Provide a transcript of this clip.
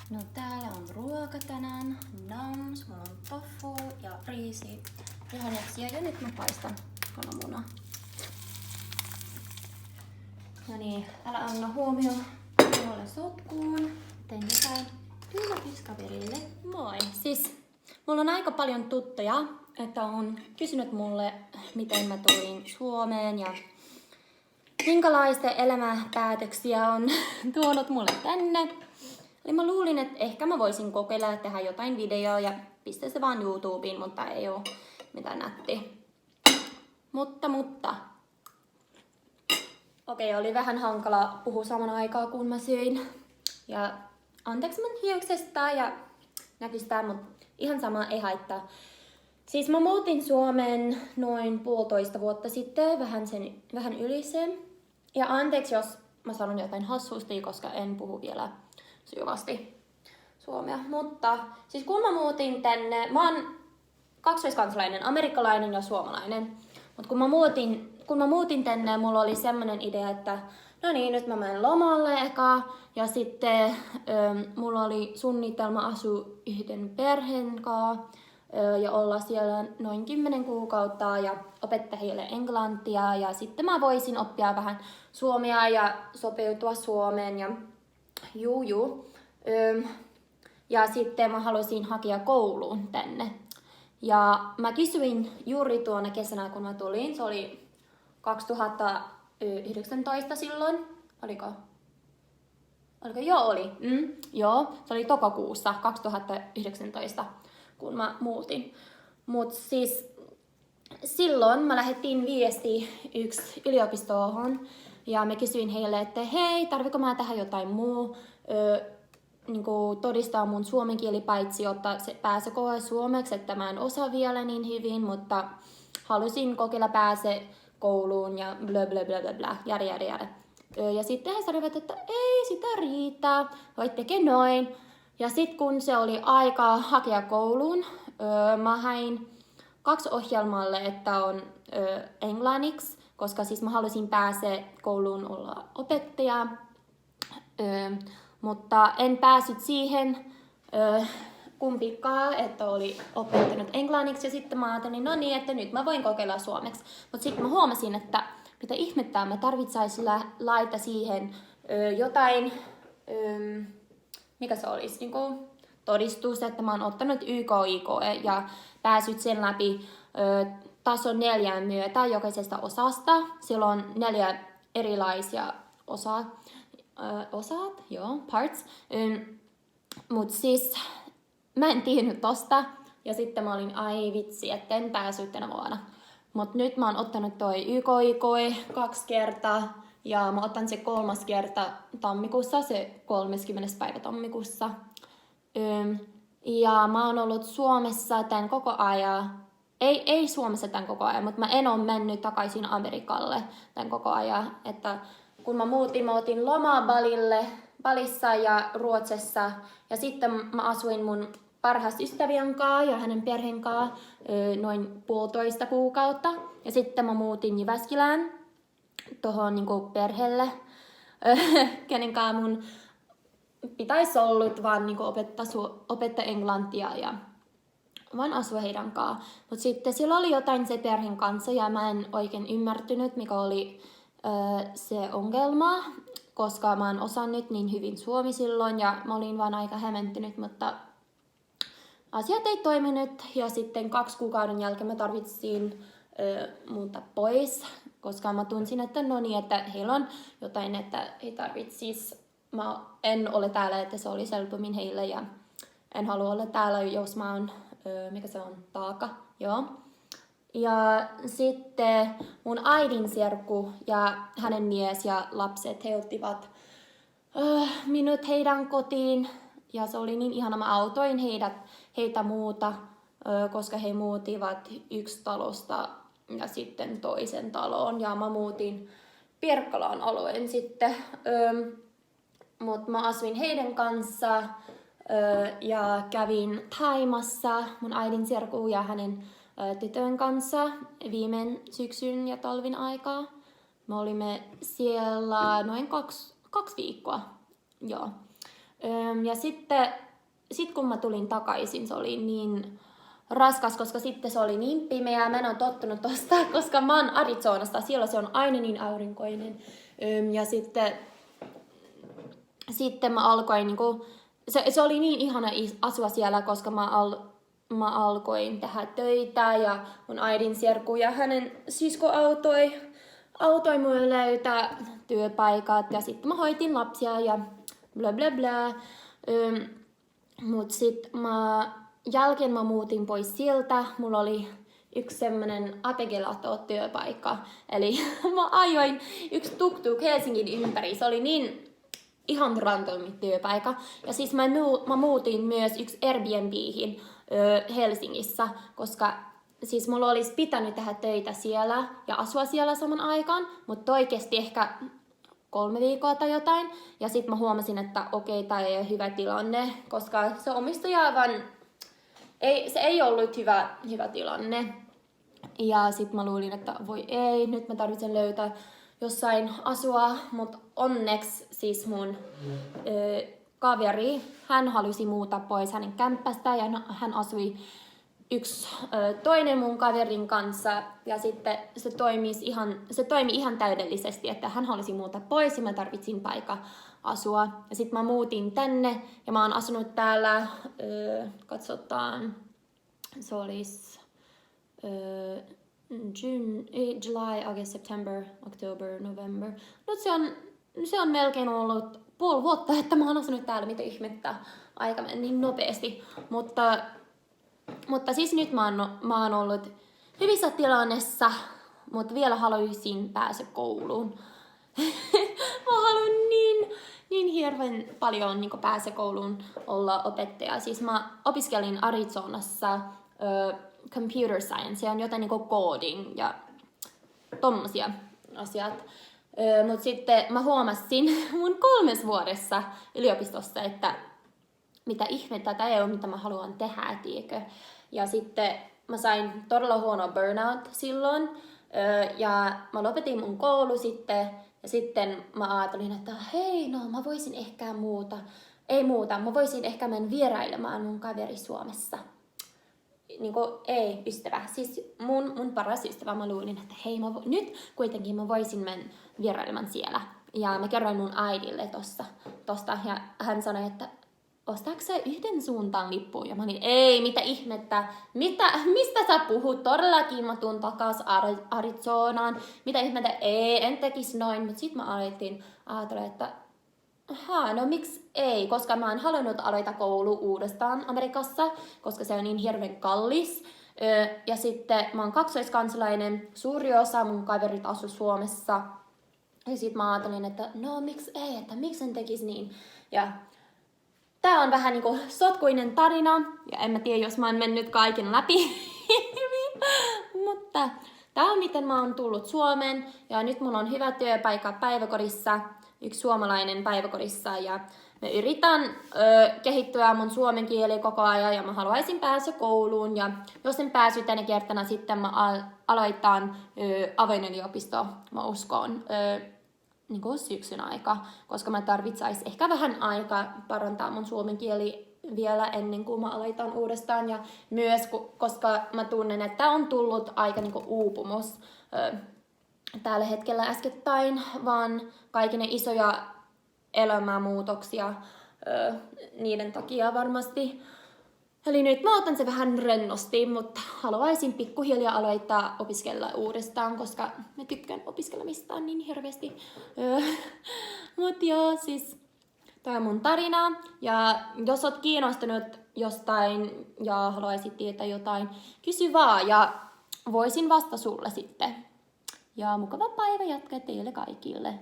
No täällä on ruoka tänään, nams, mulla on tofu ja riisi, vihanneksia ja nyt mä paistan kananmunaa. No niin, älä anna huomioon tuolle sotkuun. Tein jotain yllätyskaverille. Moi! Siis mulla on aika paljon tuttuja, että on kysynyt mulle, miten mä tulin Suomeen ja minkälaisia elämäpäätöksiä on tuonut mulle tänne. Eli mä luulin, että ehkä mä voisin kokeilla tehdä jotain videoa ja pistää se vaan YouTubeen, mutta ei oo mitään nättiä. Mutta. Okei, oli vähän hankala puhua saman aikaa, kun mä söin. Ja anteeksi mun hiuksesta ja näkystä, mutta ihan sama, ei haittaa. Siis mä muutin Suomeen noin 1,5 vuotta sitten, vähän yli sen. Ja anteeksi, jos mä sanon jotain hassusti, koska en puhu vielä sujuvasti suomea. Mutta siis kun mä muutin tänne, mä oon kaksoiskansalainen, amerikkalainen ja suomalainen. Mutta kun mä muutin tänne, mulla oli semmonen idea, että no niin, nyt mä menen lomalle eka. Ja sitten mulla oli suunnitelma asua yhden perheen kanssa ja olla siellä noin 10 kuukautta ja opettaa heille englantia. Ja sitten mä voisin oppia vähän suomea ja sopeutua Suomeen ja ja sitten mä halusin hakea kouluun tänne. Ja mä kysyin juuri tuona kesänä, kun mä tulin, se oli 2019 silloin, oliko? Joo, oli. Joo, se oli toukokuussa 2019, kun mä muutin. Mut siis silloin mä lähetin viesti yksi yliopistoon ja mä kysyin heille, että hei, tarviko mä tehdä jotain muu, niinku todistaa mun suomen kieli paitsi, jotta se pääsee suomeksi, että mä en osaa vielä niin hyvin, mutta halusin kokeilla pääse kouluun ja blö blö blö blö blö, jär. Ja sitten he sanoivat, että ei sitä riitä, voit tekee noin. Ja sitten kun se oli aika hakea kouluun, mä hain 2 ohjelmalle, että on englanniksi, koska siis mä halusin pääse kouluun olla opettaja. Mutta en päässyt siihen kumpikaan, että oli opettanut englanniksi ja sitten mä ajattelin, no niin, että nyt mä voin kokeilla suomeksi. Mutta sitten mä huomasin, että mitä ihmettää mä tarvitsaisin laittaa siihen jotain, mikä se olisi, niinku todistus, että mä oon ottanut YK-IKE ja päässyt sen läpi tason 4 myötä jokaisesta osasta. Siellä on 4 erilaisia parts. Mut siis mä en tiennyt tosta ja sitten mä olin ai vitsi, että en päässyt tänä vuonna. Mut nyt mä oon ottanut toi YK-IKE 2 kertaa ja mä otan se 3. kerta tammikuussa, se 30. päivä tammikuussa. Ja mä oon ollut Suomessa tän koko ajan. Ei Suomessa tän koko ajan, mutta mä en oo mennyt takaisin Amerikalle tän koko ajan. Että kun mä otin lomaa Balissa ja Ruotsissa. Ja sitten mä asuin mun parhaas ystävien kanssa ja hänen perheen kanssa noin 1,5 kuukautta. Ja sitten mä muutin Jyväskylään tohon niinku perheelle, kenen kanssa mun pitäisi ollut vaan niinku opettaa englantia ja vaan asua heidän kanssaan. Mutta sitten sillä oli jotain se perheen kanssa ja mä en oikein ymmärtänyt, mikä oli se ongelma, koska mä en osannut niin hyvin suomi silloin ja mä olin vaan aika hämmentynyt, mutta asiat ei toiminut ja sitten 2 kuukauden jälkeen mä tarvitsin muuttaa pois, koska mä tunsin, että no niin, että heillä on jotain, että ei tarvitsisi. Mä en ole täällä, että se oli helpommin heille ja en halua olla täällä, jos mä oon, mikä se on, taaka, joo. Ja sitten mun äidin serkku ja hänen mies ja lapset, he ottivat minut heidän kotiin. Ja se oli niin ihana, mä autoin heitä muuta, koska he muutivat yksi talosta ja sitten toisen taloon. Ja mä muutin Pirkkalan alueen sitten. Mutta mä asuin heidän kanssa ja kävin Thaimassa mun äidin serkku ja hänen tytön kanssa viime syksyn ja talvin aikaa. Me olimme siellä noin 2 viikkoa. Joo. Ja sitten kun mä tulin takaisin, se oli niin raskas, koska sitten se oli niin pimeää. Mä en ole tottunut tosta, koska mä oon Arizonasta. Siellä se on aina niin aurinkoinen. Ja sitten mä alkoin, niinku, se oli niin ihana asua siellä, koska mä alkoin tehdä töitä ja mun äidin serkku ja hänen sisko autoi mulle löytää työpaikat ja sitten mä hoitin lapsia ja bla bla bla. Mut sit jälkeen mä muutin pois sieltä. Mulla oli yksi semmonen APG-työpaikka. Eli mä ajoin yksi tuk-tuk Helsingin ympäri. Se oli niin ihan randomi työpaikka. Ja siis mä muutin myös yksi Airbnbihin Helsingissä, koska siis mulla olisi pitänyt tehdä töitä siellä ja asua siellä saman aikaan, mutta oikeasti ehkä 3 viikkoa tai jotain. Ja sitten mä huomasin, että okei, tää ei ole hyvä tilanne, koska se omistaja se ei ollut hyvä tilanne. Ja sitten mä luulin, että voi ei, nyt mä tarvitsen löytää jossain asua, mutta onneksi siis mun kaveri, hän halusi muuttaa pois hänen kämppästä ja hän asui toinen mun kaverin kanssa ja sitten se toimi ihan täydellisesti, että hän halusi muuttaa pois ja mä tarvitsin paikka asua. Ja sitten mä muutin tänne ja mä oon asunut täällä, katsotaan, se olisi July, August, September, October, November. No se on melkein ollut puoli vuotta, että mä oon asunut täällä, mitä ihmettä, aika meni niin nopeasti. Mutta siis nyt mä oon ollut hyvissä tilannessa, mutta vielä haluaisin päästä kouluun. Mä haluan niin hirveän paljon niin päästä kouluun olla opettaja. Siis mä opiskelin Arizonassa computer science, se on jotain niin coding ja tommosia asiat. Mutta sitten mä huomasin mun 3 vuodessa yliopistossa, että mitä ihmettä, tämä ei ole mitä mä haluan tehdä, tiedätkö? Ja sitten mä sain todella huono burnout silloin. Ja mä lopetin mun koulu sitten. Ja sitten mä ajattelin, että hei, no mä voisin ehkä mä voisin ehkä mennä vierailemaan mun kaveri Suomessa. Ei ystävä, siis mun paras ystävä, mä luulin, että hei, nyt kuitenkin mä voisin mennä vierailemaan siellä. Ja mä kerroin mun äidille tosta ja hän sanoi, että ostaako sä yhden suuntaan lippuun? Ja mä olin, ei, mitä ihmettä, mistä sä puhut? Todellakin mä tuun takas Arizonaan. Mitä ihmettä, ei, en tekisi noin. Mutta sit mä ajattelin, että no miksi ei? Koska mä en halunnut aloittaa koulu uudestaan Amerikassa, koska se on niin hirveän kallis. Ja sitten mä oon kaksoiskansalainen, suuri osa mun kaverit asuu Suomessa. Ja sit mä ajattelin, että no miksi ei, että miksi en tekisi niin. Ja tää on vähän niinku sotkuinen tarina, ja en mä tiedä, jos mä oon mennyt kaiken läpi. Mutta tää on miten mä oon tullut Suomeen, ja nyt mulla on hyvä työpaikka päiväkodissa, yksi suomalainen päiväkodissa, ja mä yritän kehittyä mun suomen kieli koko ajan, ja mä haluaisin päästä kouluun, ja jos en pääsy tänä kertana, sitten mä aloitan avoin yliopisto, mä uskon. Niin syksyn aika, koska mä tarvitsais ehkä vähän aikaa parantaa mun suomen kieli vielä ennen kuin mä aloitan uudestaan. Ja myös, koska mä tunnen, että on tullut aika niin uupumus tällä hetkellä äskettäin, vaan kaikki ne isoja elämänmuutoksia niiden takia varmasti. Eli nyt mä otan se vähän rennosti, mutta haluaisin pikkuhiljaa aloittaa opiskella uudestaan, koska mä tykkään opiskelemista niin hirveästi. Mutta joo, siis tää on mun tarina. Ja jos oot kiinnostunut jostain ja haluaisit tietää jotain, kysy vaan ja voisin vastata sulle sitten. Ja mukava päivä jatkaa teille kaikille.